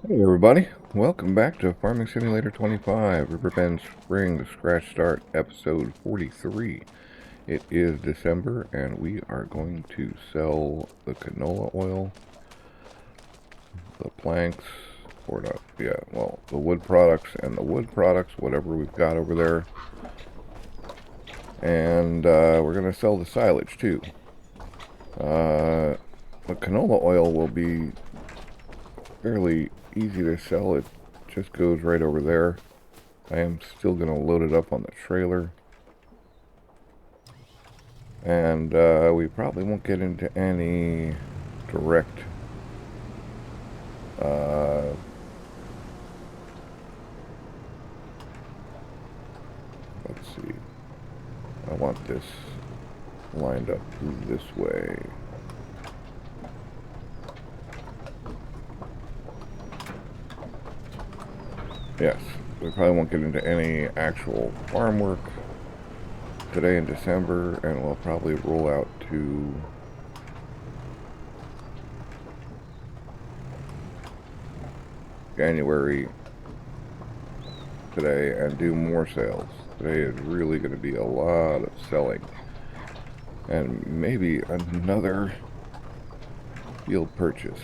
Hey everybody, welcome back to Farming Simulator 25, Riverbend Spring, the Scratch Start, episode 43. It is December and we are going to sell the canola oil, the planks, or not, the wood products and the wood products, whatever we've got over there. And we're going to sell the silage too. The canola oil will be fairly easy to sell. It just goes right over there. I am still going to load it up on the trailer. And we probably won't get into any direct let's see. I want this lined up this way. Yes, we probably won't get into any actual farm work today in December, and we'll probably roll out to January today and do more sales. Today is really going to be a lot of selling, and maybe another field purchase.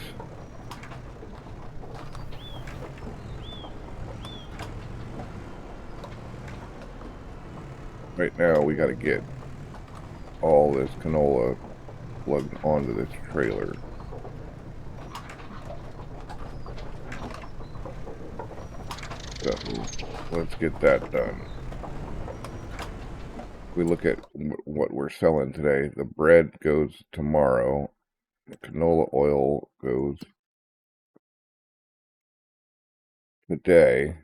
Right now we got to get all this canola plugged onto this trailer. So let's get that done. We look at what we're selling today. The bread goes tomorrow. The canola oil goes today.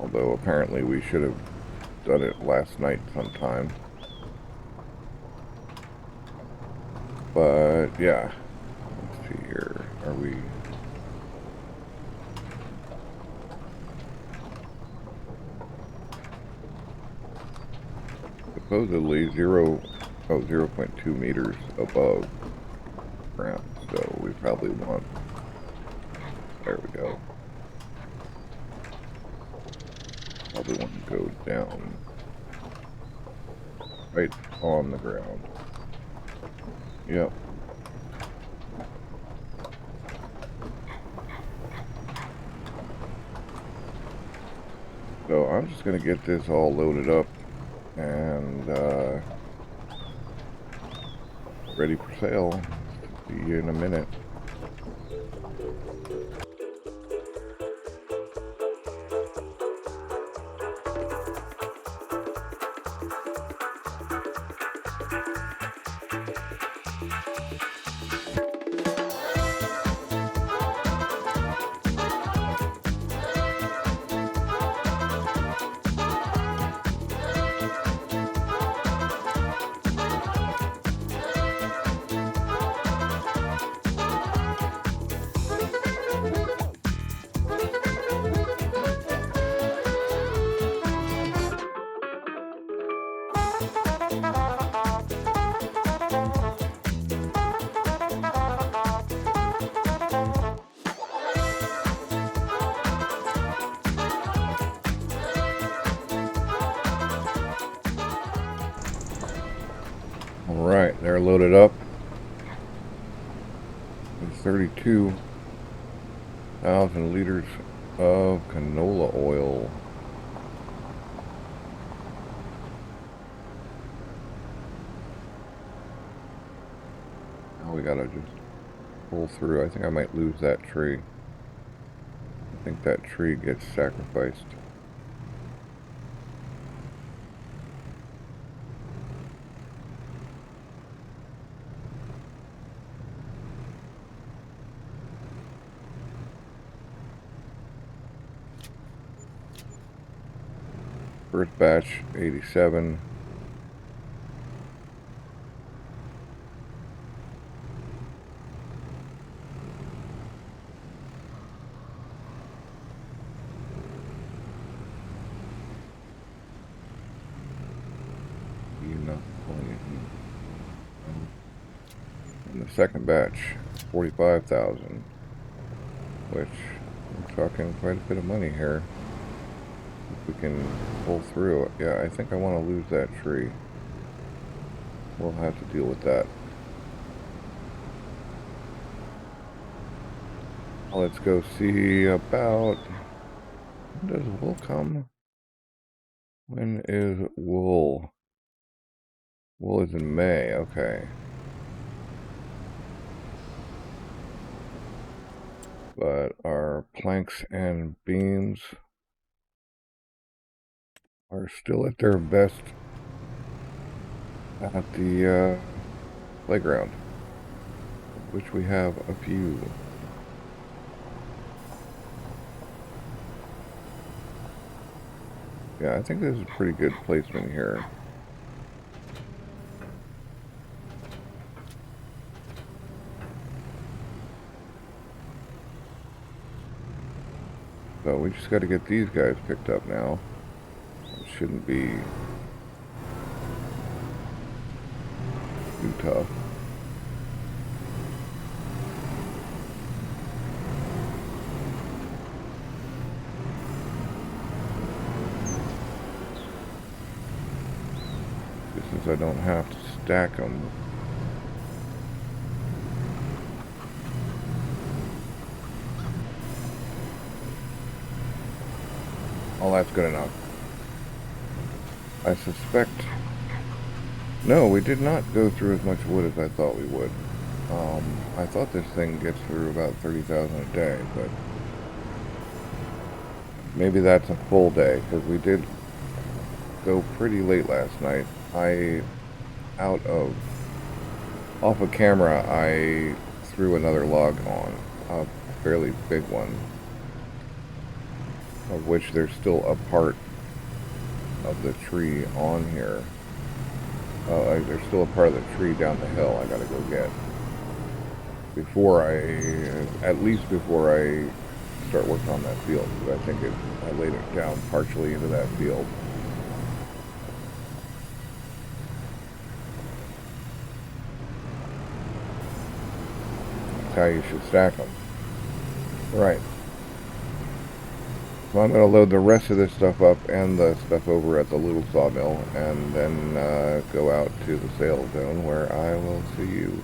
Although apparently we should have done it last night sometime. But yeah, let's see here. Are we? Supposedly 0.2 meters above ground, so we probably want, there we go, probably want to go down right on the ground. Yep. So I'm just going to get this all loaded up and ready for sale. See you in a minute. Alright, they're loaded up. It's 32,000 liters of canola oil. Now we gotta just pull through. I think I might lose that tree. I think that tree gets sacrificed. First batch, 87. And the second batch, 45,000, which we're talking quite a bit of money here. If we can pull through. Yeah, I think I want to lose that tree. We'll have to deal with that. Let's go see about... When does wool come? When is wool? Wool is in May, okay. But our planks and beams are still at their best at the playground, which we have a few. Yeah, I think this is pretty good placement here. So we just got to get these guys picked up now. It shouldn't be too tough. Just since I don't have to stack them. Oh, that's good enough. I suspect... No, we did not go through as much wood as I thought we would. I thought this thing gets through about 30,000 a day, but maybe that's a full day, because we did go pretty late last night. Off of camera, I threw another log on, a fairly big one, of which there's still a part of the tree on here. There's still a part of the tree down the hill I gotta go get. At least before I start working on that field, because I think I laid it down partially into that field. That's how you should stack them. Right. So I'm going to load the rest of this stuff up and the stuff over at the little sawmill, and then go out to the sales zone where I will see you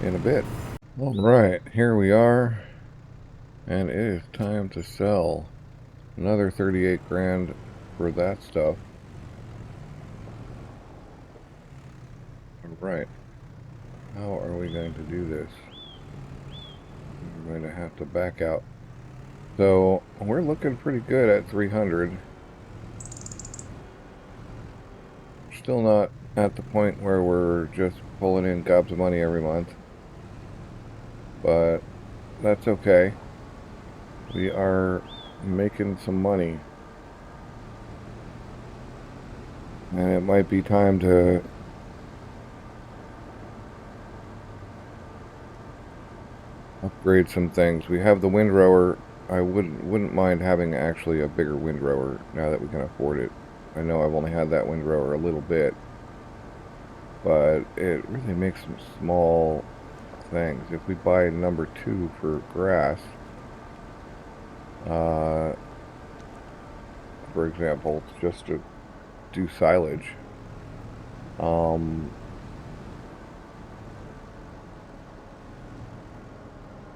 in a bit. Alright, here we are, and it is time to sell. Another 38 grand for that stuff. Alright, how are we going to do this? We're going to have to back out. So, we're looking pretty good at 300. Still not at the point where we're just pulling in gobs of money every month. But that's okay. We are making some money. And it might be time to upgrade some things. We have the windrower. I wouldn't mind having actually a bigger windrower now that we can afford it. I know I've only had that windrower a little bit, but it really makes some small things. If we buy number 2 for grass, for example, just to do silage, we're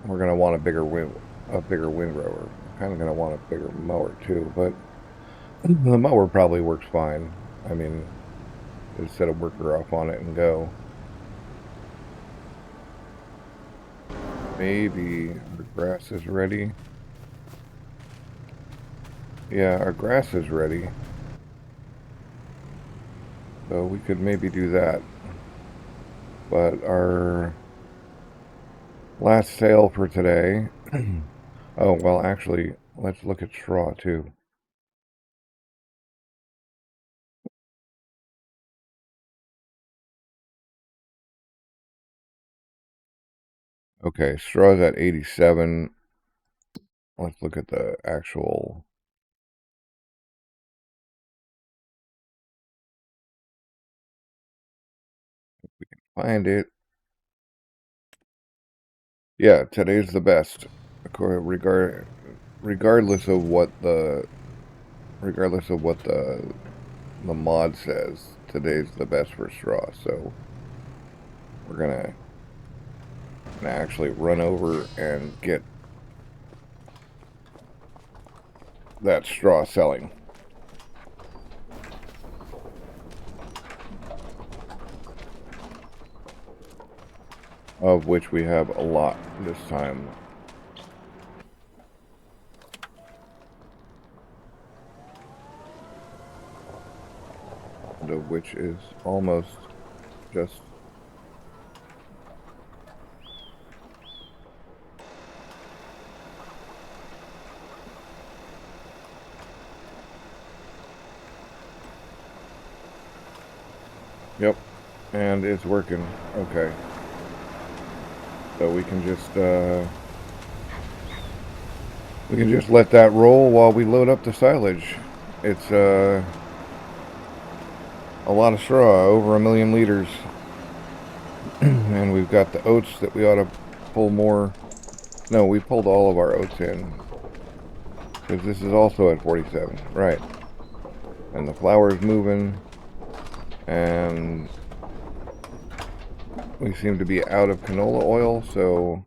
gonna want a bigger windrower. Kind of gonna want a bigger mower too, but the mower probably works fine. I mean, just set a worker off on it and go. Maybe our grass is ready. Yeah, our grass is ready. So we could maybe do that. But our last sale for today... Oh, well, actually, let's look at straw too. Okay, straw's at 87. Let's look at the actual... If we can find it. Yeah, today's the best. Regardless of what the mod says, today's the best for straw. So we're gonna actually run over and get that straw selling, of which we have a lot this time. Of which is almost just yep, and it's working. Okay, so we can just let that roll while we load up the silage. It's a lot of straw, over 1 million liters. And we've got the oats that we ought to pull more. No, we pulled all of our oats in, because this is also at 47, right? And the flour's moving, and we seem to be out of canola oil, so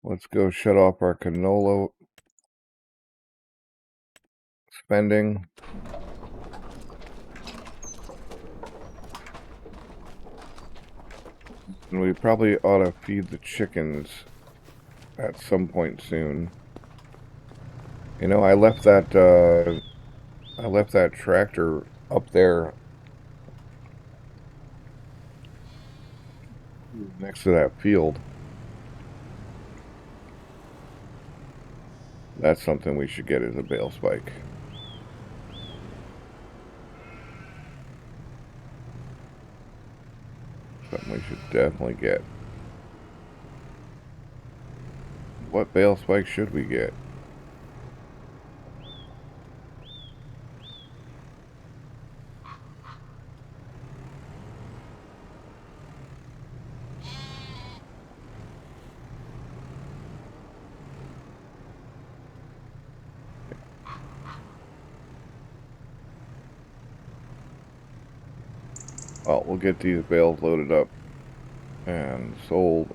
let's go shut off our canola spending. And we probably ought to feed the chickens at some point soon. You know, I left that tractor up there next to that field. That's something we should get as a bale spike. Something we should definitely get. What bale spike should we get? Well, we'll get these bales loaded up and sold.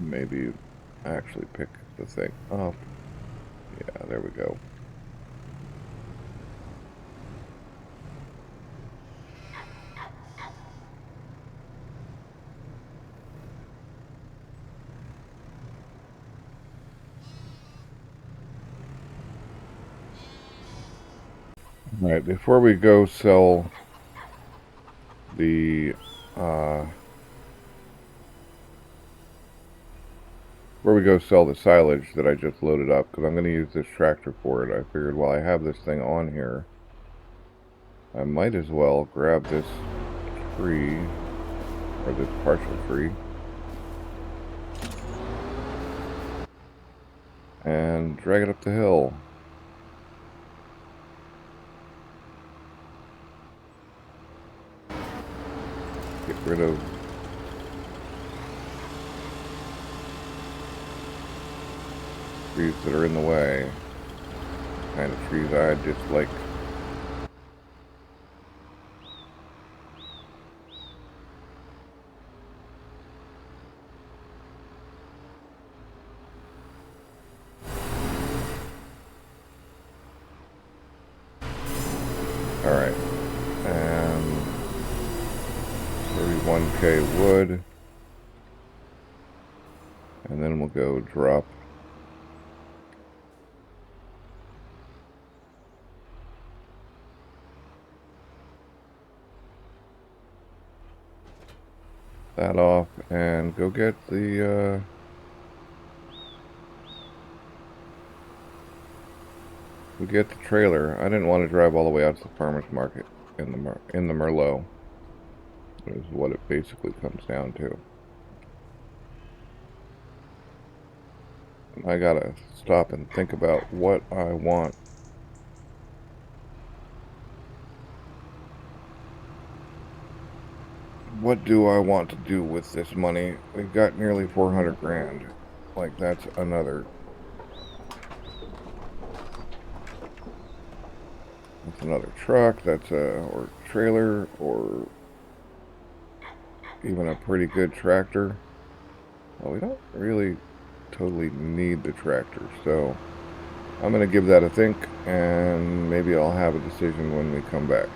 Maybe actually pick the thing up. Yeah, there we go. All right, before we go sell the silage that I just loaded up, because I'm going to use this tractor for it, I figured while I have this thing on here, I might as well grab this tree, or this partial tree, and drag it up the hill. Get rid of trees that are in the way. Kind of trees I dislike. Alright, and 31K wood, and then we'll go drop that off and go get the trailer. I didn't want to drive all the way out to the farmer's market in the Merlot. Is what it basically comes down to. I gotta stop and think about what I want. what do I want to do with this money? We've got nearly 400 grand. Like, that's another truck, that's or trailer, or even a pretty good tractor. Well, we don't really totally need the tractor, so I'm going to give that a think, and maybe I'll have a decision when we come back.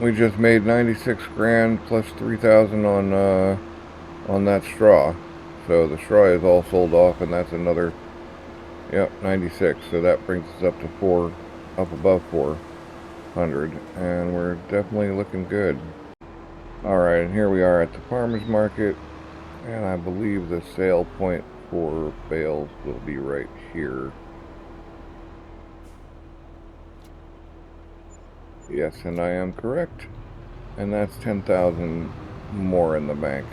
We just made 96 grand plus 3,000 on that straw. So the straw is all sold off, and that's another, yep, 96. So that brings us up to up above 400, and we're definitely looking good. Alright, and here we are at the farmer's market, and I believe the sale point for bales will be right here. Yes, and I am correct. And that's 10,000 more in the bank.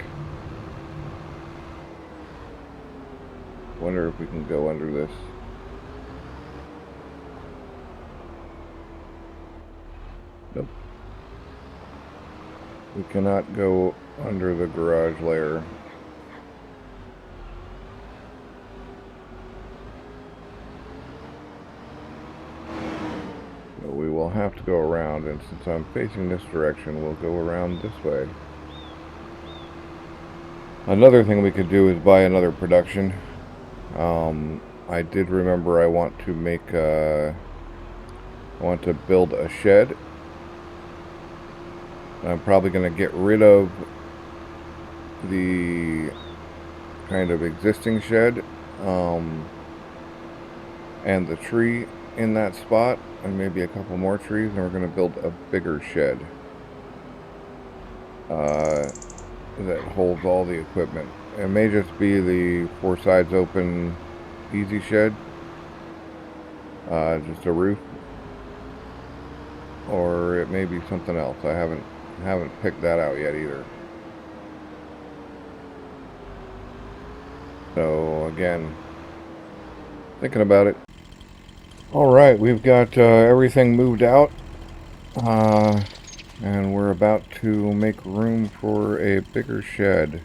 Wonder if we can go under this. Nope. We cannot go under the garage layer. So we will have to go around, and since I'm facing this direction, we'll go around this way. Another thing we could do is buy another production. I did remember I want to make I want to build a shed. I'm probably going to get rid of the kind of existing shed and the tree in that spot, and maybe a couple more trees, and we're going to build a bigger shed that holds all the equipment. It may just be the 4 sides open easy shed, just a roof, or it may be something else. I haven't picked that out yet either. So again, thinking about it. Alright, we've got everything moved out, and we're about to make room for a bigger shed.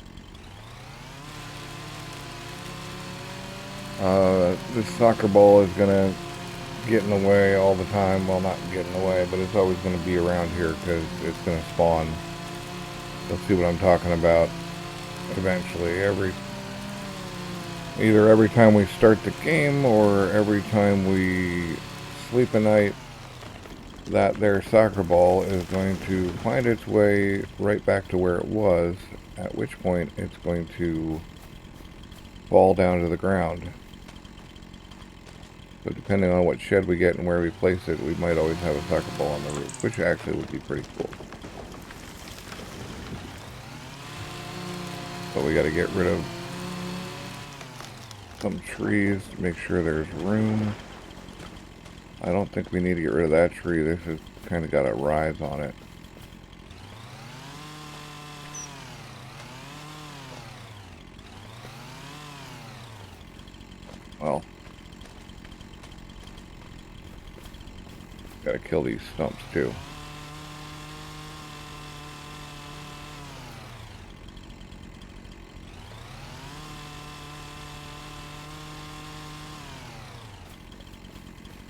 This soccer ball is going to get in the way all the time. Well, not get in the way, but it's always going to be around here because it's going to spawn. You'll see what I'm talking about eventually. Either every time we start the game or every time we sleep a night, that their soccer ball is going to find its way right back to where it was, at which point it's going to fall down to the ground. So depending on what shed we get and where we place it, we might always have a soccer ball on the roof, which actually would be pretty cool. But we got to get rid of some trees to make sure there's room. I don't think we need to get rid of that tree. This has kind of got a rise on it. Well, gotta kill these stumps too.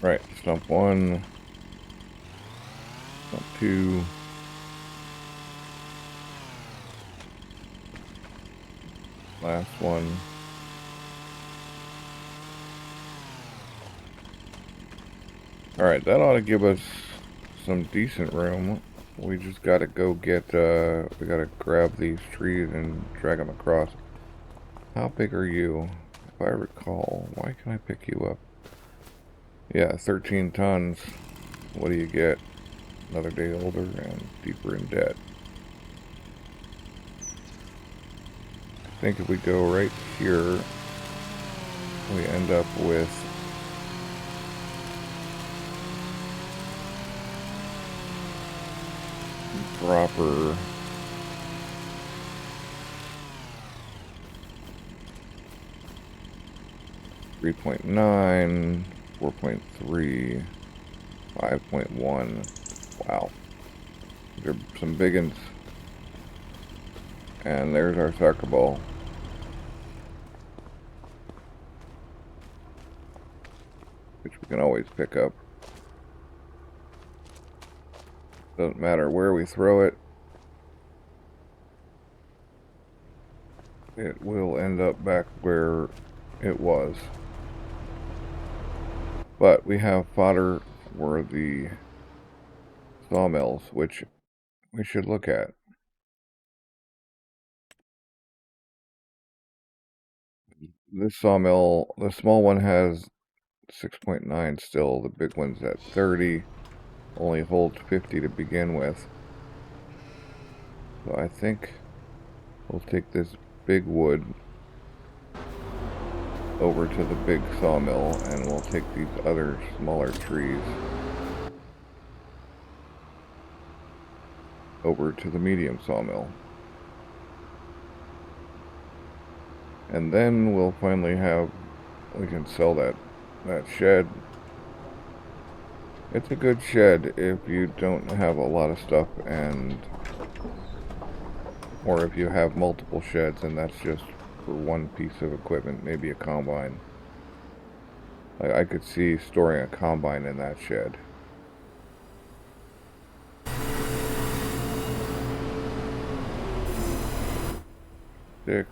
Right, stump 1, stump 2, last one. Alright, that ought to give us some decent room. We just gotta go get, we gotta grab these trees and drag them across. How big are you? If I recall, why can I pick you up? Yeah, 13 tons. What do you get? Another day older and deeper in debt. I think if we go right here, we end up with proper .9, 4.3, 5.1. Wow. They're some big ones. And there's our soccer ball. Which we can always pick up. Doesn't matter where we throw it. It will end up back where it was. But we have fodder for the sawmills, which we should look at. This sawmill, the small one has 6.9 still. The big one's at 30. Only holds 50 to begin with. So I think we'll take this big wood over to the big sawmill, and we'll take these other smaller trees over to the medium sawmill. And then we'll finally we can sell that shed. It's a good shed if you don't have a lot of stuff, or if you have multiple sheds and that's just for one piece of equipment, maybe a combine. I could see storing a combine in that shed. Six.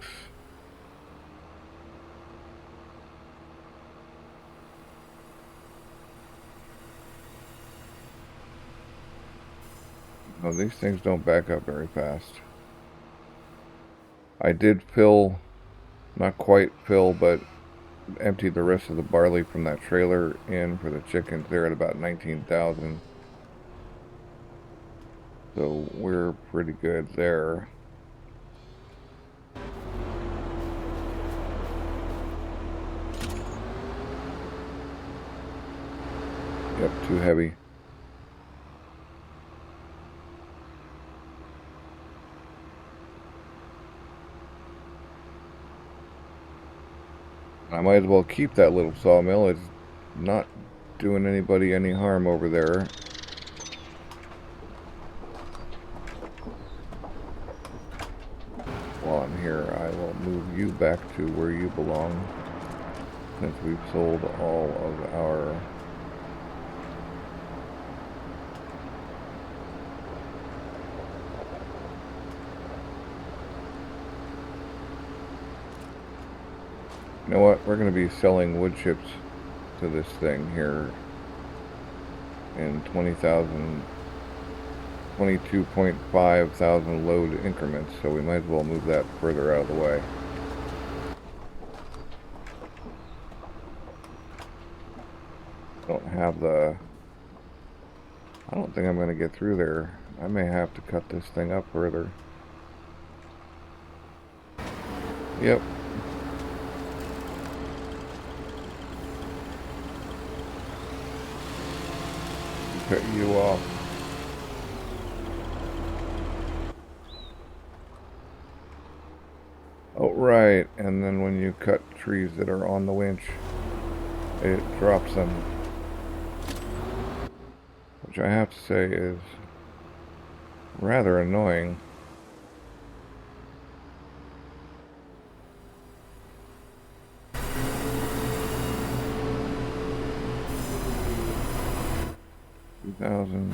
No, these things don't back up very fast. I did fill, not quite fill, but empty the rest of the barley from that trailer in for the chickens. They're at about 19,000. So we're pretty good there. Yep, too heavy. I might as well keep that little sawmill. It's not doing anybody any harm over there. While I'm here, I will move you back to where you belong, since we've sold all of our You know what? We're going to be selling wood chips to this thing here in 22.5 thousand load increments, so we might as well move that further out of the way. I don't think I'm going to get through there. I may have to cut this thing up further. Yep. Cut you off. Oh, right. And then when you cut trees that are on the winch, it drops them. Which I have to say is rather annoying. $2,000.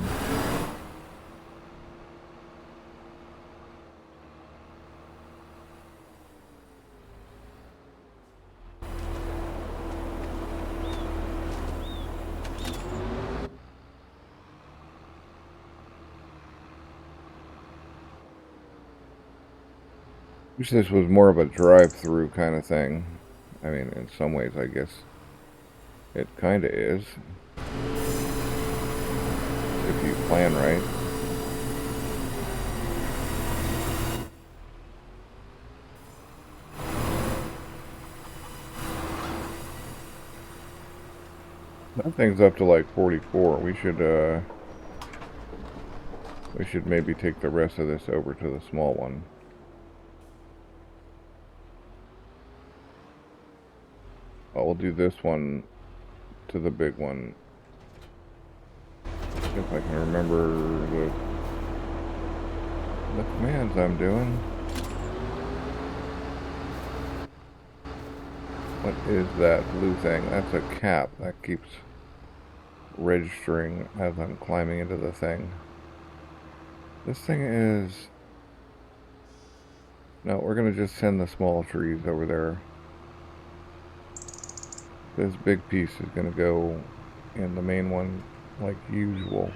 Wish this was more of a drive-through kind of thing. I mean, in some ways, I guess it kind of is, if you plan right. That thing's up to like 44. We should maybe take the rest of this over to the small one. We'll do this one to the big one. If I can remember the commands I'm doing. What is that blue thing? That's a cap. That keeps registering as I'm climbing into the thing. This thing is... No, we're going to just send the small trees over there. This big piece is going to go in the main one like usual.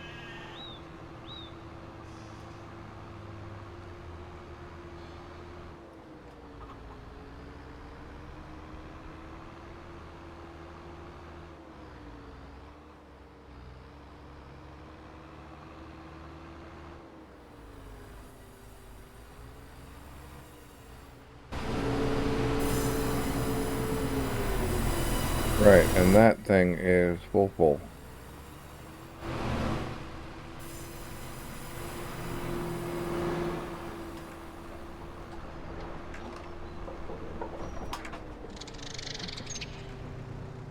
Right, and that thing is full.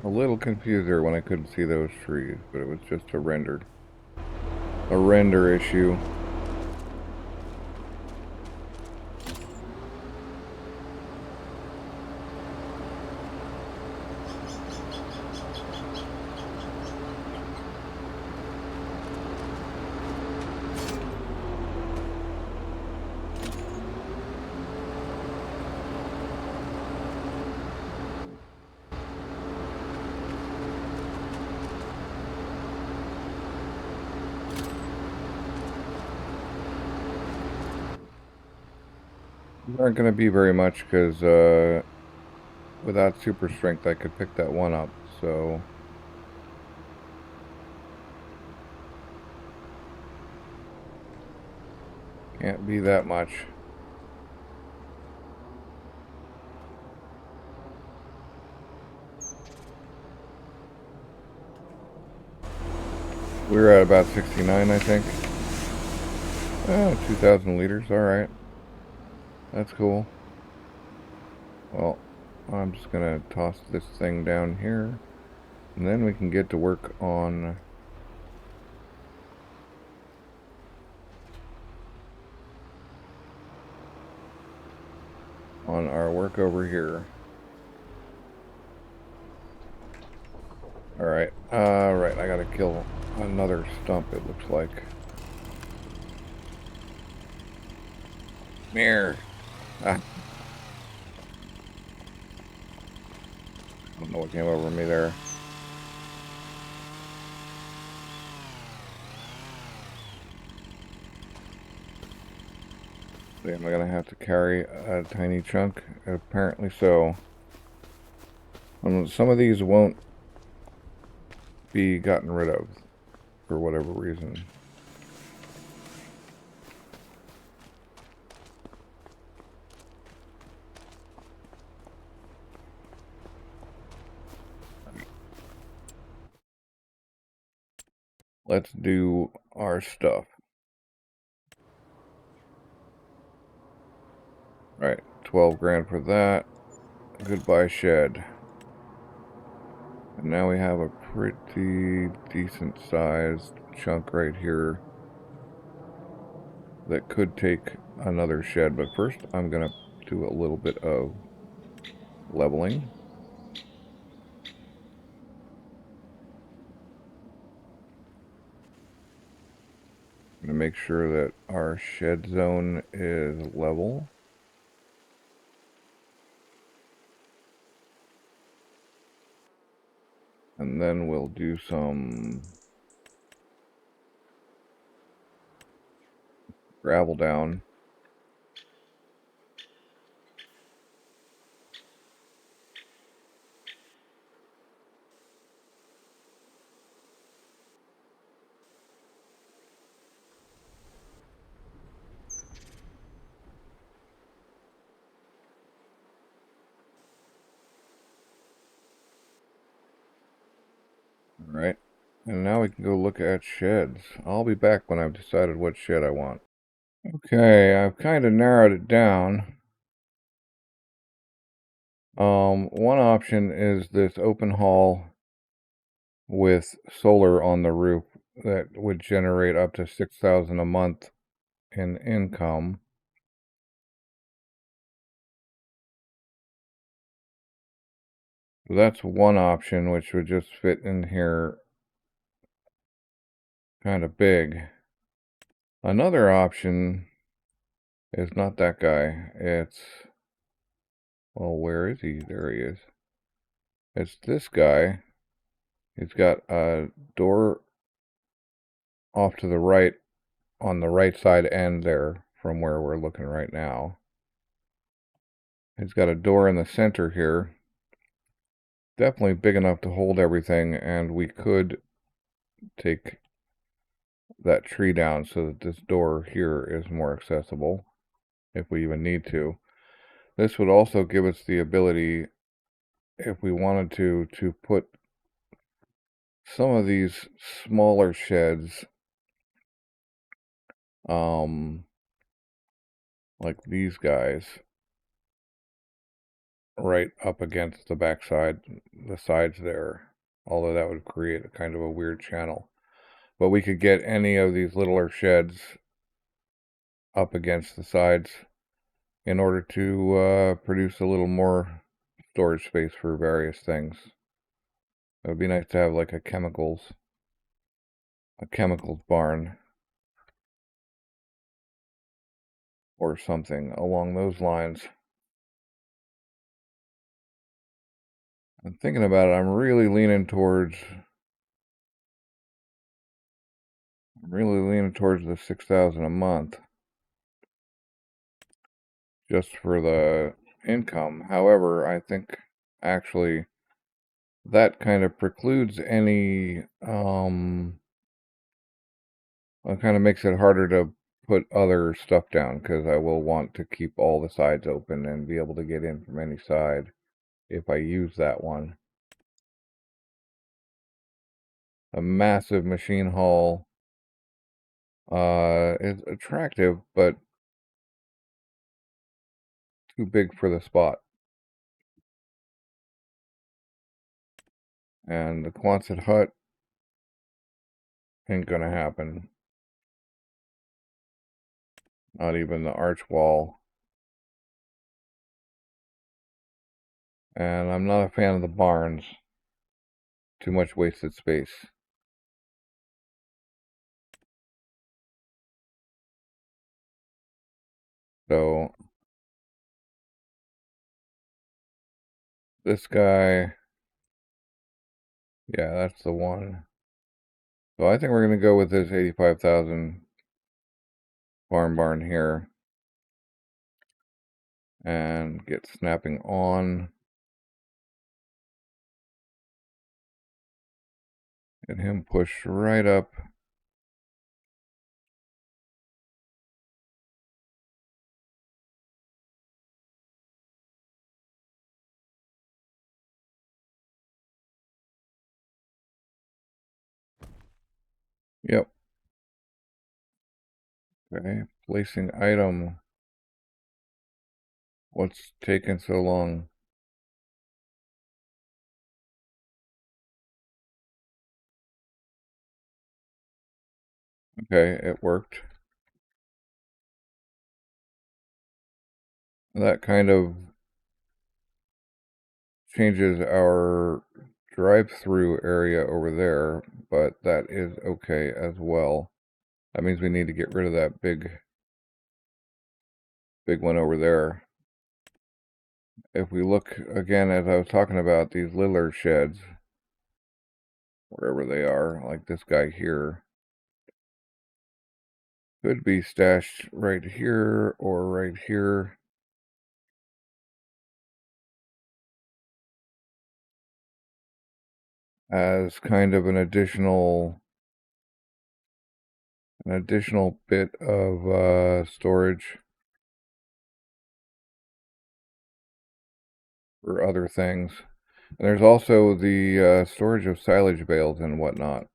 A little confused there when I couldn't see those trees, but it was just a render issue. These aren't going to be very much because without super strength I could pick that one up, so... Can't be that much. We're at about 69, I think. Oh, 2,000 liters, alright. That's cool. Well, I'm just gonna toss this thing down here, and then we can get to work on our work over here. Alright, right, I gotta kill another stump, it looks like. Mirror. Ah. I don't know what came over me there. Am I gonna have to carry a tiny chunk? Apparently so. Some of these won't be gotten rid of for whatever reason. Let's do our stuff. Right, 12 grand for that. Goodbye shed. And now we have a pretty decent sized chunk right here that could take another shed, but first I'm gonna do a little bit of leveling. I'm gonna make sure that our shed zone is level. And then we'll do some gravel down. Alright, and now we can go look at sheds. I'll be back when I've decided what shed I want. Okay, I've kind of narrowed it down. One option is this open hall with solar on the roof that would generate up to $6,000 a month in income. So that's one option, which would just fit in here kind of big. Another option is not that guy. It's, well, where is he? There he is. It's this guy. He's got a door off to the right on the right side end there from where we're looking right now. He's got a door in the center here. Definitely big enough to hold everything, and we could take that tree down so that this door here is more accessible if we even need to. This would also give us the ability, if we wanted to put some of these smaller sheds, like these guys, right up against the backside, the sides there. Although that would create a kind of a weird channel. But we could get any of these littler sheds up against the sides in order to produce a little more storage space for various things. It would be nice to have like a chemicals barn or something along those lines. I'm thinking about it. I'm really leaning towards the 6,000 a month just for the income. However, I think actually that kind of precludes any it kind of makes it harder to put other stuff down, because I will want to keep all the sides open and be able to get in from any side if I use that one. A massive machine haul is attractive, but too big for the spot. And the Quonset hut ain't gonna happen. Not even the arch wall. And I'm not a fan of the barns. Too much wasted space. So this guy, yeah, that's the one. So I think we're gonna go with this 85,000 farm barn here and get snapping on. Get him pushed right up. Yep. Okay, placing item. What's taking so long? Okay, it worked. That kind of changes our drive-through area over there, but that is okay as well. That means we need to get rid of that big one over there. If we look again, as I was talking about, these littler sheds, wherever they are, like this guy here, could be stashed right here or right here. As kind of an additional bit of storage for other things. And there's also the storage of silage bales and whatnot.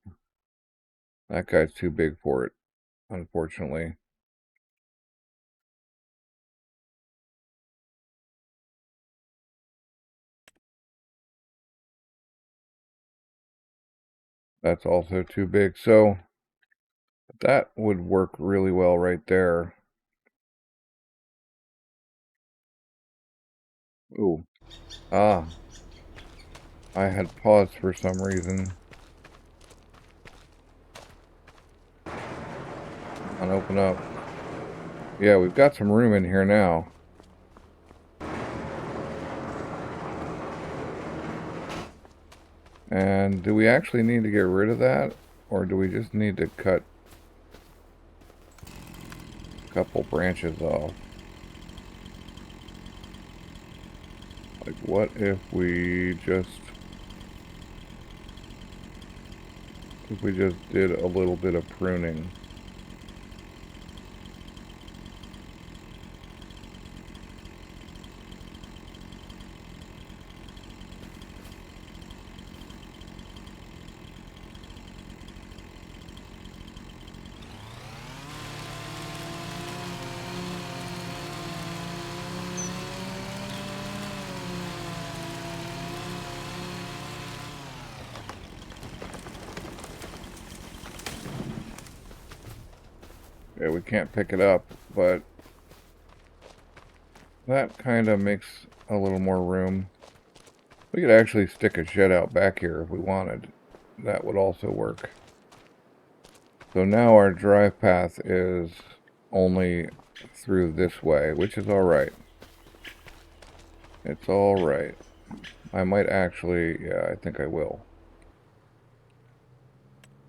That guy's too big for it, unfortunately. That's also too big. So that would work really well right there. Ooh. Ah. I had paused for some reason. And open up. Yeah, we've got some room in here now. And do we actually need to get rid of that? Or do we just need to cut a couple branches off? Like, what if we just did a little bit of pruning? Yeah, we can't pick it up, but that kind of makes a little more room. We could actually stick a shed out back here if we wanted. That would also work. So now our drive path is only through this way, which is alright. It's alright. I might actually, yeah, I think I will.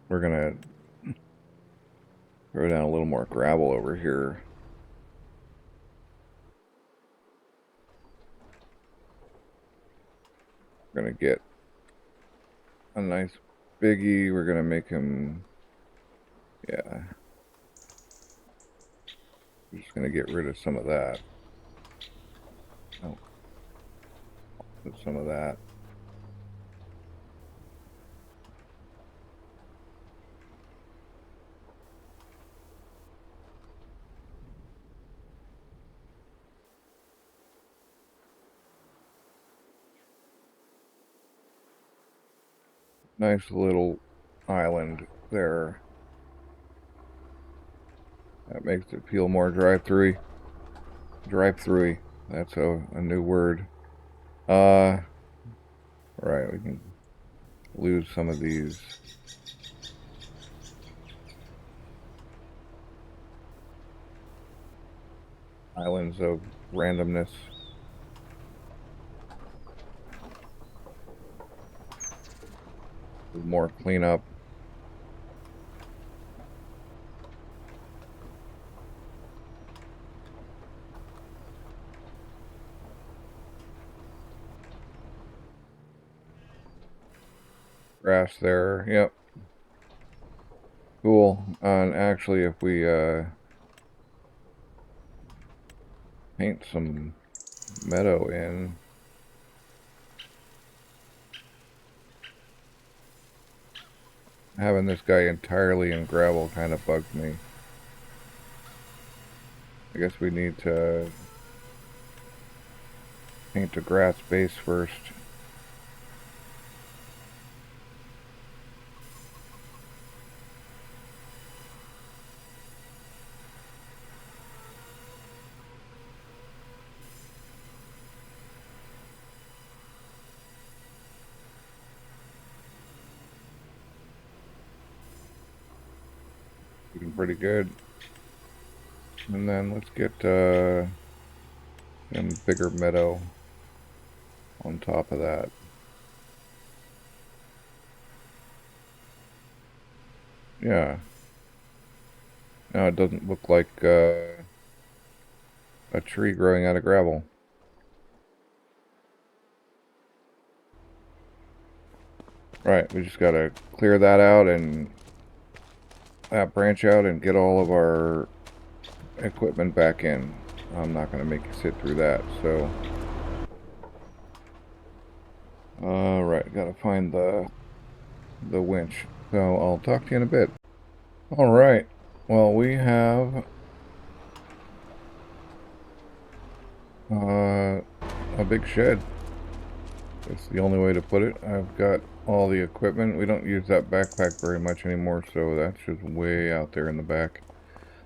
We're gonna throw down a little more gravel over here. We're gonna get a nice biggie. We're gonna make him, yeah. We're just gonna get rid of some of that. Oh, put some of that. Nice little island there. That makes it feel more drive-through. Drive-through. That's a new word. Right, we can lose some of these. Islands of randomness. With more cleanup. Grass there, yep. Cool. And actually, if we paint some meadow in, having this guy entirely in gravel kind of bugs me. I guess we need to paint the grass base first. Looking pretty good. And then let's get a bigger meadow on top of that. Yeah. Now it doesn't look like a tree growing out of gravel. Right, we just gotta clear that out and that branch out and get all of our equipment back in. I'm not gonna make you sit through that, so. Alright, gotta find the winch. So I'll talk to you in a bit. Alright, well we have a big shed. That's the only way to put it. I've got all the equipment. We don't use that backpack very much anymore, so that's just way out there in the back.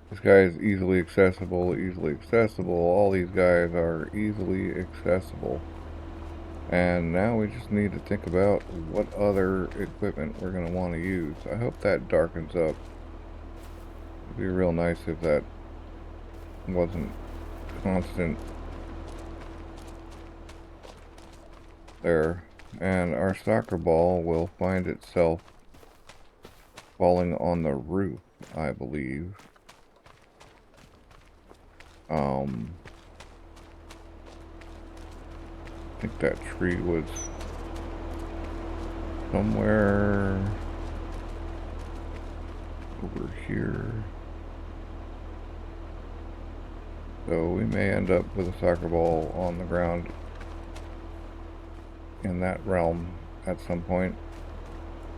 This guy is easily accessible, easily accessible. All these guys are easily accessible. And now we just need to think about what other equipment we're going to want to use. I hope that darkens up. It'd be real nice if that wasn't constant. There. And our soccer ball will find itself falling on the roof, I believe. I think that tree was somewhere over here. So we may end up with a soccer ball on the ground in that realm at some point,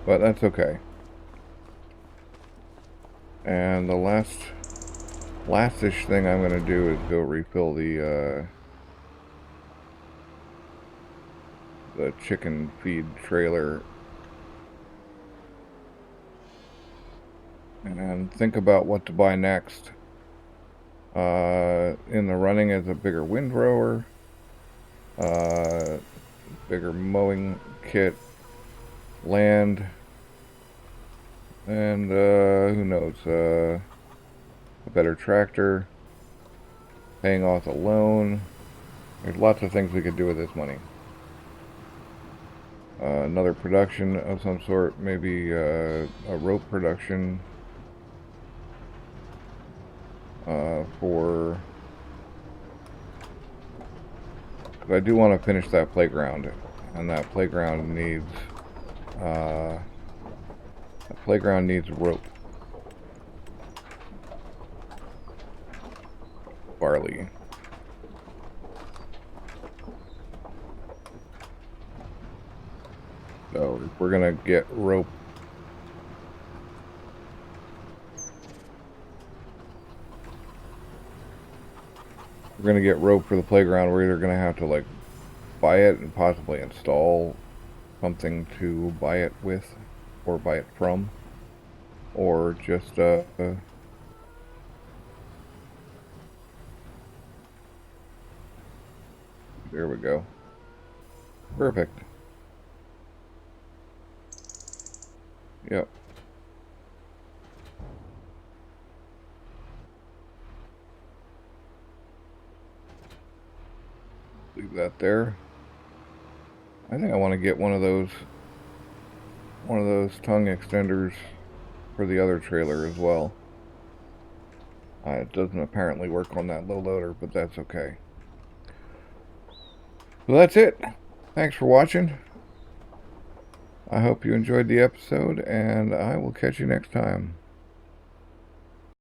but that's okay. And the last-ish thing I'm going to do is go refill the chicken feed trailer and think about what to buy next. In the running is a bigger windrower, bigger mowing kit, land, and who knows, a better tractor, paying off a loan. There's lots of things we could do with this money. Another production of some sort, maybe a rope production because I do want to finish that playground, and that playground needs rope. Barley. So if we're gonna get rope, for the playground, we're either gonna have to like buy it and possibly install something to buy it with or buy it from, or just there we go. Perfect. Yep. Leave that there. I think I want to get one of those tongue extenders for the other trailer as well. It doesn't apparently work on that low loader, but that's okay. So that's it. Thanks for watching. I hope you enjoyed the episode, and I will catch you next time.